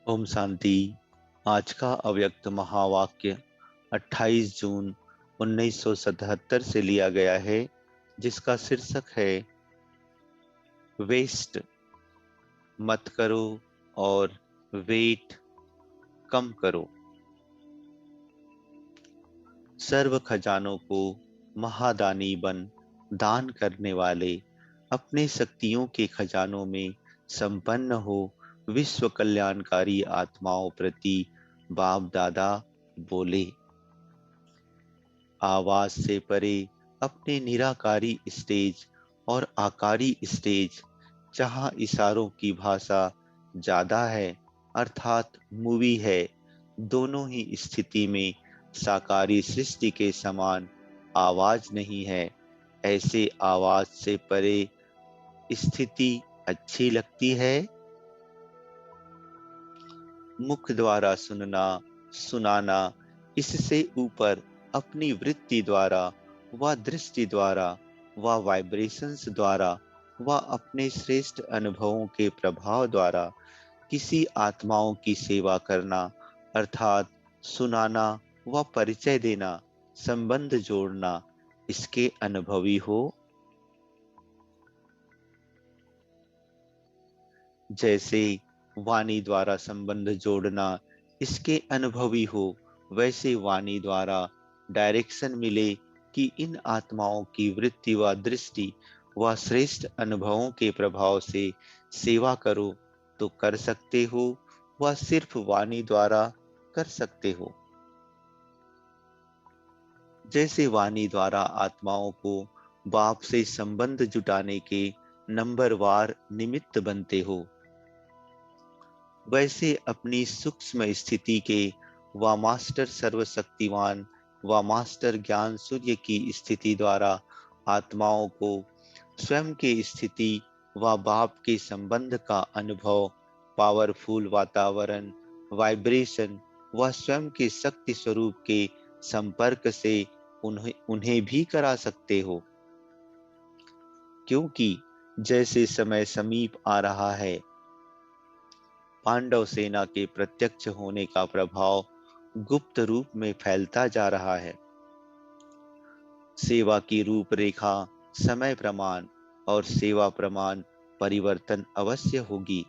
ओम शांति। आज का अव्यक्त महावाक्य 28 जून 1977 से लिया गया है, जिसका शीर्षक है वेस्ट मत करो और वेट कम करो। सर्व खजानों को महादानी बन दान करने वाले, अपने शक्तियों के खजानों में संपन्न हो विश्व कल्याणकारी आत्माओं प्रति बाप दादा बोले। आवाज से परे अपने निराकारी स्टेज और आकारी स्टेज, जहां इशारों की भाषा ज्यादा है अर्थात मूवी है, दोनों ही स्थिति में साकारी सृष्टि के समान आवाज नहीं है। ऐसे आवाज से परे स्थिति अच्छी लगती है। मुख द्वारा सुनना सुनाना, इससे ऊपर अपनी वृत्ति द्वारा व दृष्टि द्वारा व वाइब्रेशंस द्वारा व अपने श्रेष्ठ अनुभवों के प्रभाव द्वारा किसी आत्माओं की सेवा करना अर्थात सुनाना व परिचय देना, संबंध जोड़ना, इसके अनुभवी हो। जैसे वाणी द्वारा संबंध जोड़ना इसके अनुभवी हो, वैसे वाणी द्वारा डायरेक्शन मिले कि इन आत्माओं की वृत्ति व दृष्टि व श्रेष्ठ अनुभवों के प्रभाव से सेवा करो तो कर सकते हो, व सिर्फ वाणी द्वारा कर सकते हो। जैसे वाणी द्वारा आत्माओं को बाप से संबंध जुटाने के नंबरवार निमित्त बनते हो, वैसे अपनी सूक्ष्म स्थिति के व मास्टर सर्वशक्तिवान व मास्टर ज्ञान सूर्य की स्थिति द्वारा आत्माओं को स्वयं के स्थिति व बाप के संबंध का अनुभव, पावरफुल वातावरण, वाइब्रेशन व स्वयं के शक्ति स्वरूप के संपर्क से उन्हें उन्हें भी करा सकते हो। क्योंकि जैसे समय समीप आ रहा है, पांडव सेना के प्रत्यक्ष होने का प्रभाव गुप्त रूप में फैलता जा रहा है। सेवा की रूपरेखा, समय प्रमाण और सेवा प्रमाण परिवर्तन अवश्य होगी।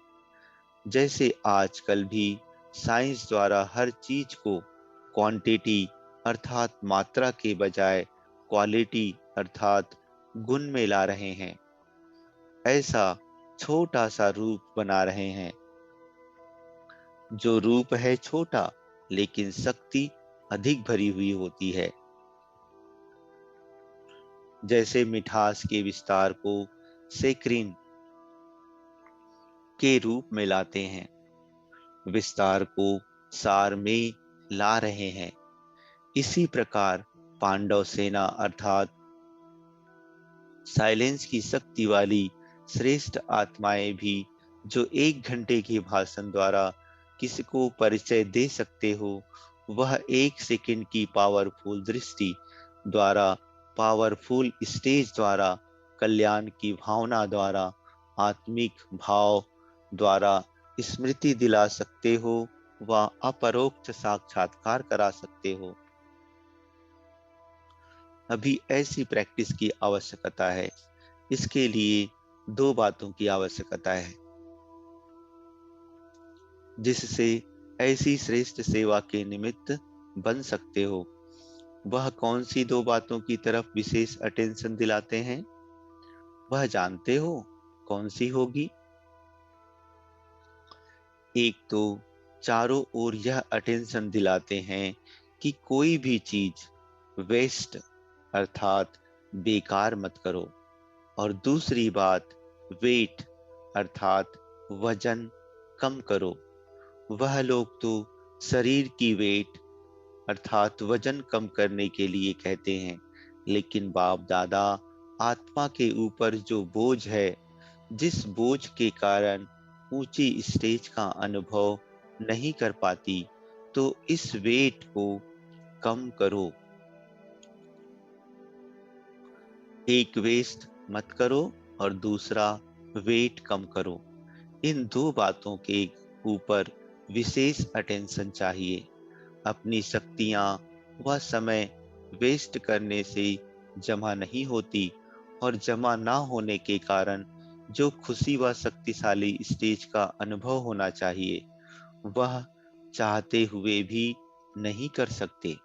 जैसे आजकल भी साइंस द्वारा हर चीज को क्वांटिटी अर्थात मात्रा के बजाय क्वालिटी अर्थात गुण में ला रहे हैं, ऐसा छोटा सा रूप बना रहे हैं। जो रूप है छोटा लेकिन शक्ति अधिक भरी हुई होती है। जैसे मिठास के विस्तार को सेक्रिन के रूप में लाते हैं, विस्तार को सार में ला रहे हैं। इसी प्रकार पांडव सेना अर्थात साइलेंस की शक्ति वाली श्रेष्ठ आत्माएं भी, जो 1 घंटे के भाषण द्वारा किसी को परिचय दे सकते हो, वह 1 सेकंड की पावरफुल दृष्टि द्वारा, पावरफुल स्टेज द्वारा, कल्याण की भावना द्वारा, आत्मिक भाव द्वारा स्मृति दिला सकते हो व अपरोक्ष साक्षात्कार करा सकते हो। अभी ऐसी प्रैक्टिस की आवश्यकता है। इसके लिए 2 बातों की आवश्यकता है, जिससे ऐसी श्रेष्ठ सेवा के निमित्त बन सकते हो। वह कौन सी 2 बातों की तरफ विशेष अटेंशन दिलाते हैं, वह जानते हो कौन सी होगी? एक तो चारों ओर यह अटेंशन दिलाते हैं कि कोई भी चीज वेस्ट अर्थात बेकार मत करो, और दूसरी बात वेट अर्थात वजन कम करो। वह लोग तो शरीर की वेट अर्थात वजन कम करने के लिए कहते हैं, लेकिन बाप दादा आत्मा के ऊपर जो बोझ है, जिस बोझ के कारण ऊंची स्टेज का अनुभव नहीं कर पाती, तो इस वेट को कम करो। एक वेस्ट मत करो और दूसरा वेट कम करो। इन 2 बातों के ऊपर विशेष अटेंशन चाहिए। अपनी शक्तियां व समय वेस्ट करने से जमा नहीं होती, और जमा ना होने के कारण जो खुशी व शक्तिशाली स्टेज का अनुभव होना चाहिए, वह चाहते हुए भी नहीं कर सकते।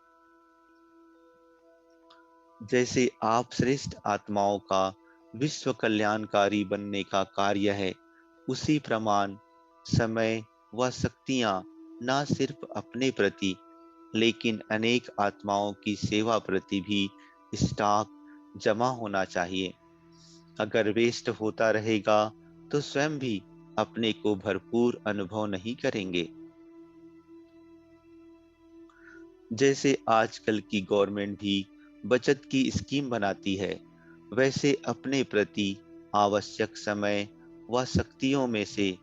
जैसे आप श्रेष्ठ आत्माओं का विश्व कल्याणकारी बनने का कार्य है, उसी प्रमाण समय व शक्तियां न सिर्फ अपने प्रति, लेकिन अनेक आत्माओं की सेवा प्रति भी स्टॉक जमा होना चाहिए। अगर वेस्ट होता रहेगा तो स्वयं भी अपने को भरपूर अनुभव नहीं करेंगे। जैसे आजकल की गवर्नमेंट भी बचत की स्कीम बनाती है, वैसे अपने प्रति आवश्यक समय व शक्तियों में से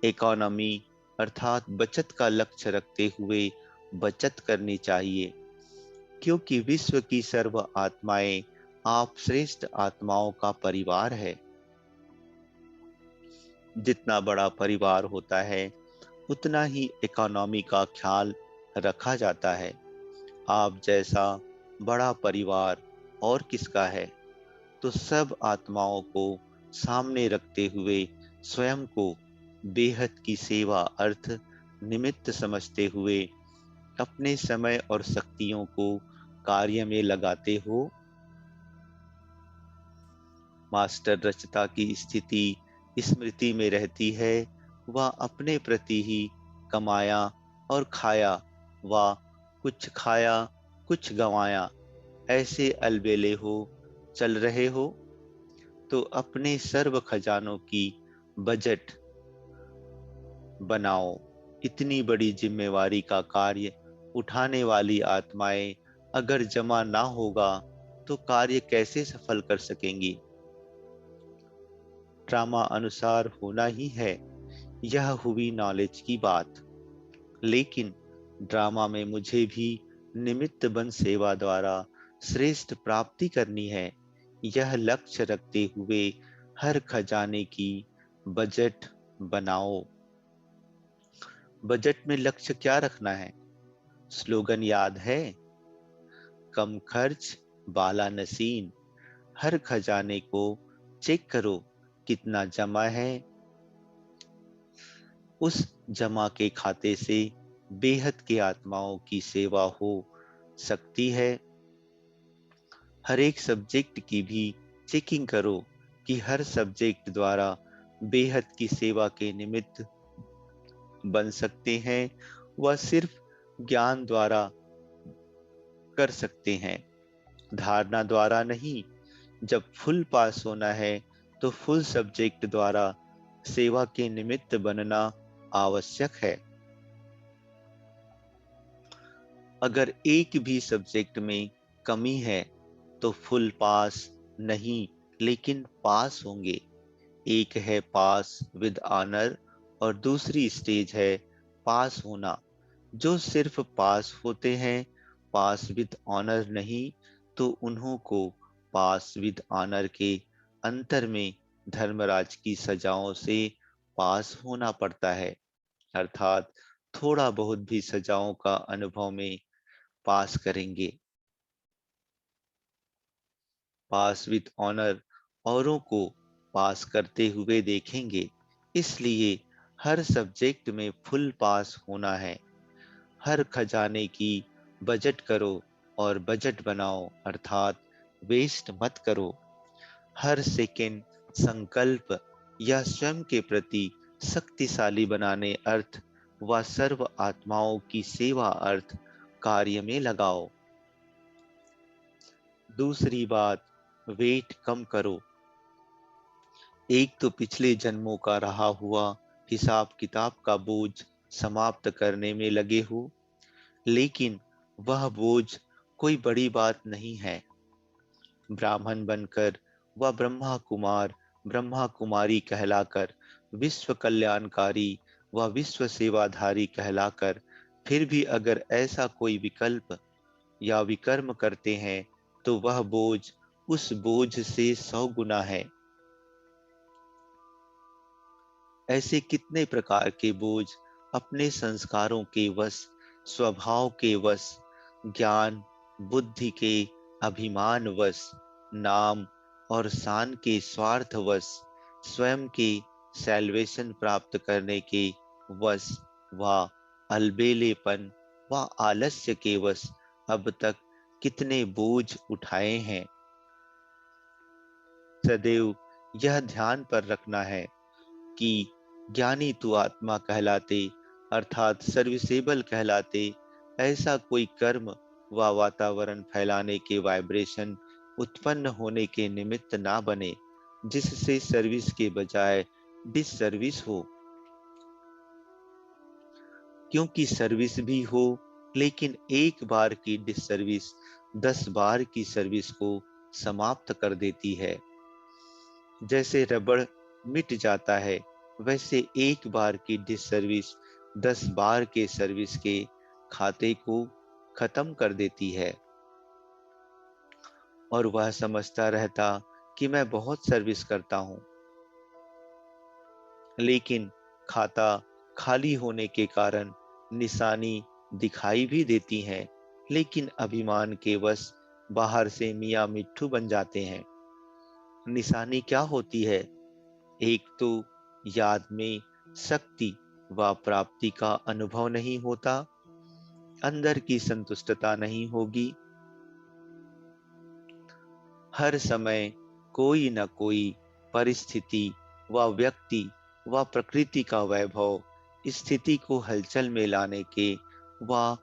इकोनॉमी अर्थात बचत का लक्ष्य रखते हुए बचत करनी चाहिए, क्योंकि विश्व की सर्व आत्माएं आप श्रेष्ठ आत्माओं का परिवार है। जितना बड़ा परिवार होता है, उतना ही इकोनॉमी का ख्याल रखा जाता है। आप जैसा बड़ा परिवार और किसका है? तो सब आत्माओं को सामने रखते हुए स्वयं को बेहद की सेवा अर्थ निमित्त समझते हुए अपने समय और शक्तियों को कार्य में लगाते हो। मास्टर रचता की स्थिति स्मृति में रहती है, वह अपने प्रति ही कमाया और खाया, व कुछ खाया कुछ गंवाया, ऐसे अलबेले हो चल रहे हो। तो अपने सर्व खजानों की बजट बनाओ। इतनी बड़ी जिम्मेवारी का कार्य उठाने वाली आत्माएं अगर जमा ना होगा तो कार्य कैसे सफल कर सकेंगी? ड्रामा अनुसार होना ही है, यह हुई नॉलेज की बात। लेकिन ड्रामा में मुझे भी निमित्त बन सेवा द्वारा श्रेष्ठ प्राप्ति करनी है। यह लक्ष्य रखते हुए हर खजाने की बजट बनाओ। बजट में लक्ष्य क्या रखना है? स्लोगन याद है? कम खर्च बाला नसीन। हर खजाने को चेक करो कितना जमा है। उस जमा के खाते से बेहद के आत्माओं की सेवा हो सकती है। हर एक सब्जेक्ट की भी चेकिंग करो कि हर सब्जेक्ट द्वारा बेहद की सेवा के निमित्त बन सकते हैं, वह सिर्फ ज्ञान द्वारा कर सकते हैं, धारणा द्वारा नहीं। जब फुल पास होना है तो फुल सब्जेक्ट द्वारा सेवा के निमित्त बनना आवश्यक है। अगर एक भी सब्जेक्ट में कमी है तो फुल पास नहीं, लेकिन पास होंगे। एक है पास विद ऑनर और दूसरी स्टेज है पास होना। जो सिर्फ पास होते हैं, पास विद ऑनर नहीं, तो उन्हों को पास विद ऑनर के अंतर में धर्मराज की सजाओं से पास होना पड़ता है, अर्थात थोड़ा बहुत भी सजाओं का अनुभव में पास करेंगे। पास विद ऑनर औरों को पास करते हुए देखेंगे। इसलिए हर सब्जेक्ट में फुल पास होना है। हर खजाने की बजट करो और बजट बनाओ, अर्थात वेस्ट मत करो। हर सेकेंड संकल्प या स्वयं के प्रति शक्तिशाली बनाने अर्थ व सर्व आत्माओं की सेवा अर्थ कार्य में लगाओ। दूसरी बात, वेट कम करो। एक तो पिछले जन्मों का रहा हुआ हिसाब किताब का बोझ समाप्त करने में लगे हो, लेकिन वह बोझ कोई बड़ी बात नहीं है। ब्राह्मण बनकर व ब्रह्मा कुमारी कहलाकर, विश्व कल्याणकारी व विश्व सेवाधारी कहलाकर, फिर भी अगर ऐसा कोई विकल्प या विकर्म करते हैं तो वह बोझ उस बोझ से 100 गुना है। ऐसे कितने प्रकार के बोझ अपने संस्कारों के वश, स्वभाव के वश, ज्ञान बुद्धि के अभिमान वश, नाम और शान के स्वार्थवश, स्वयं के सैल्वेशन प्राप्त करने के वश, व अलबेलेपन व आलस्य के वश अब तक कितने बोझ उठाए हैं। सदैव यह ध्यान पर रखना है कि ज्ञानी तू आत्मा कहलाते, अर्थात सर्विसेबल कहलाते, ऐसा कोई कर्म व वातावरण फैलाने के वाइब्रेशन उत्पन्न होने के निमित्त ना बने जिससे सर्विस के बजाय डिससर्विस हो। क्योंकि सर्विस भी हो, लेकिन एक बार की डिससर्विस 10 बार की सर्विस को समाप्त कर देती है। जैसे रबड़ मिट जाता है, वैसे एक बार की डिससर्विस 10 बार के सर्विस के खाते को खत्म कर देती है। और वह समझता रहता कि मैं बहुत सर्विस करता हूं, लेकिन खाता खाली होने के कारण निशानी दिखाई भी देती हैं, लेकिन अभिमान के वश बाहर से मियां मिट्ठू बन जाते हैं। निशानी क्या होती है? एक तो याद में शक्ति व प्राप्ति का अनुभव नहीं होता, अंदर की संतुष्टता नहीं होगी, हर समय कोई न कोई परिस्थिति व व्यक्ति व प्रकृति का वैभव स्थिति को हलचल में लाने के व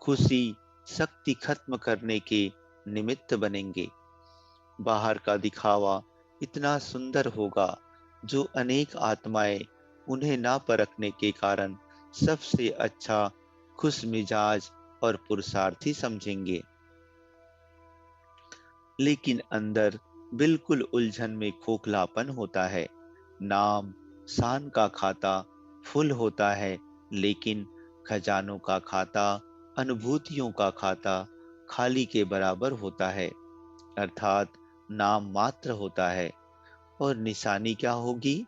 खुशी शक्ति खत्म करने के निमित्त बनेंगे। बाहर का दिखावा इतना सुंदर होगा जो अनेक आत्माएं उन्हें ना परखने के कारण सबसे अच्छा खुश मिजाज और पुरुषार्थी समझेंगे, लेकिन अंदर बिल्कुल उलझन में खोखलापन होता है। नाम शान का खाता फुल होता है, लेकिन खजानों का खाता, अनुभूतियों का खाता खाली के बराबर होता है, अर्थात नाम मात्र होता है। और निशानी क्या होगी?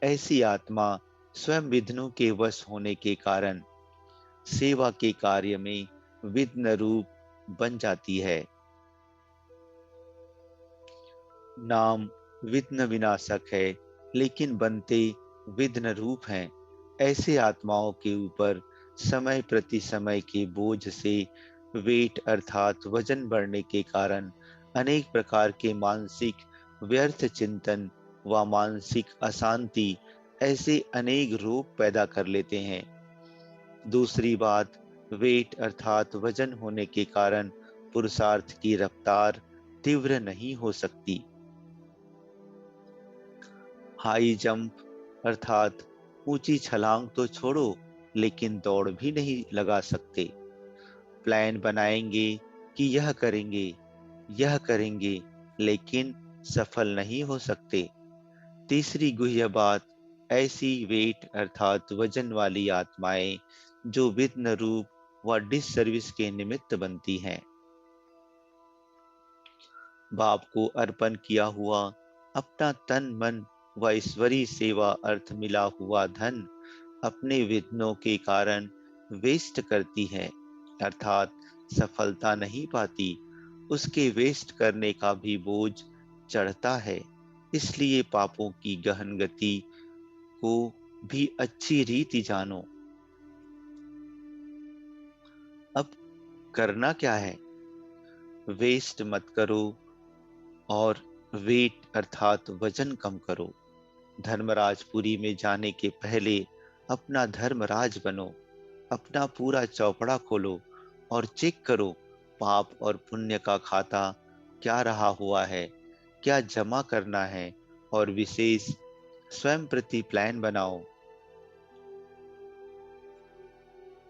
ऐसी आत्मा स्वयं विघ्नों के वश होने के कारण सेवा के कार्य में विघ्न रूप बन जाती है। नाम विघ्न विनाशक है, लेकिन बनते विघ्न रूप हैं। ऐसे आत्माओं के ऊपर समय प्रति समय के बोझ से वेट अर्थात वजन बढ़ने के कारण अनेक प्रकार के मानसिक व्यर्थ चिंतन व मानसिक अशांति ऐसे अनेक रोग पैदा कर लेते हैं। दूसरी बात, वेट अर्थात वजन होने के कारण पुरुषार्थ की रफ्तार तीव्र नहीं हो सकती। हाई जंप अर्थात ऊंची छलांग तो छोड़ो, लेकिन दौड़ भी नहीं लगा सकते। प्लान बनाएंगे कि यह करेंगे, लेकिन सफल नहीं हो सकते। तीसरी गुह्य बात, ऐसी वेट अर्थात वजन वाली आत्माएं जो विघ्न रूप व डिससर्विस के निमित्त बनती हैं। बाप को अर्पण किया हुआ अपना तन मन व ईश्वरी सेवा अर्थ मिला हुआ धन अपने विघ्नों के कारण वेस्ट करती है, अर्थात सफलता नहीं पाती। उसके वेस्ट करने का भी बोझ चढ़ता है। इसलिए पापों की गहन गति को भी अच्छी रीति जानो। अब करना क्या है? वेस्ट मत करो और वेट अर्थात वजन कम करो। धर्मराजपुरी में जाने के पहले अपना धर्मराज बनो। अपना पूरा चौपड़ा खोलो और चेक करो पाप और पुण्य का खाता क्या रहा हुआ है, क्या जमा करना है, और विशेष स्वयं प्रति प्लान बनाओ।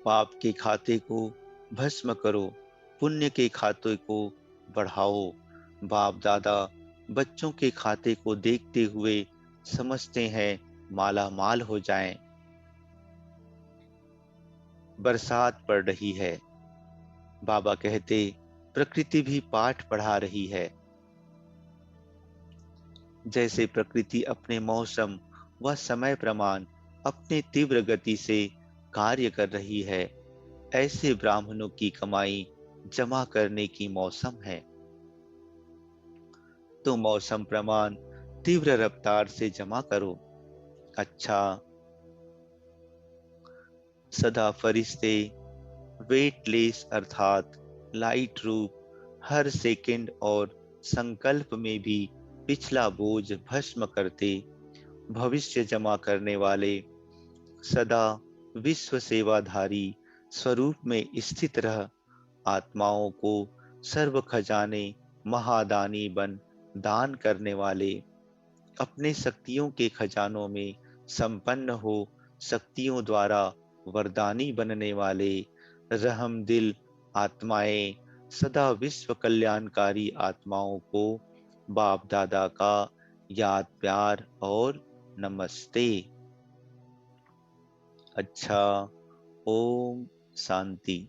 पाप के खाते को भस्म करो, पुण्य के खाते को बढ़ाओ। बाप दादा बच्चों के खाते को देखते हुए समझते हैं माला माल हो जाएं। बरसात पड़ रही है, बाबा कहते प्रकृति भी पाठ पढ़ा रही है। जैसे प्रकृति अपने मौसम व समय प्रमाण अपने तीव्र गति से कार्य कर रही है, ऐसे ब्राह्मणों की कमाई जमा करने की मौसम है। तो मौसम प्रमाण तीव्र रफ्तार से जमा करो। अच्छा, सदा फरिश्ते वेटलेस अर्थात लाइट रूप हर सेकंड और संकल्प में भी पिछला बोझ भस्म करते, भविष्य जमा करने वाले, सदा विश्व सेवाधारी स्वरूप में स्थित रह आत्माओं को सर्व खजाने महादानी बन दान करने वाले, अपने शक्तियों के खजानों में संपन्न हो शक्तियों द्वारा वरदानी बनने वाले, रहम दिल आत्माएं, सदा विश्व कल्याणकारी आत्माओं को बाप दादा का याद प्यार और नमस्ते। अच्छा, ओम शांति।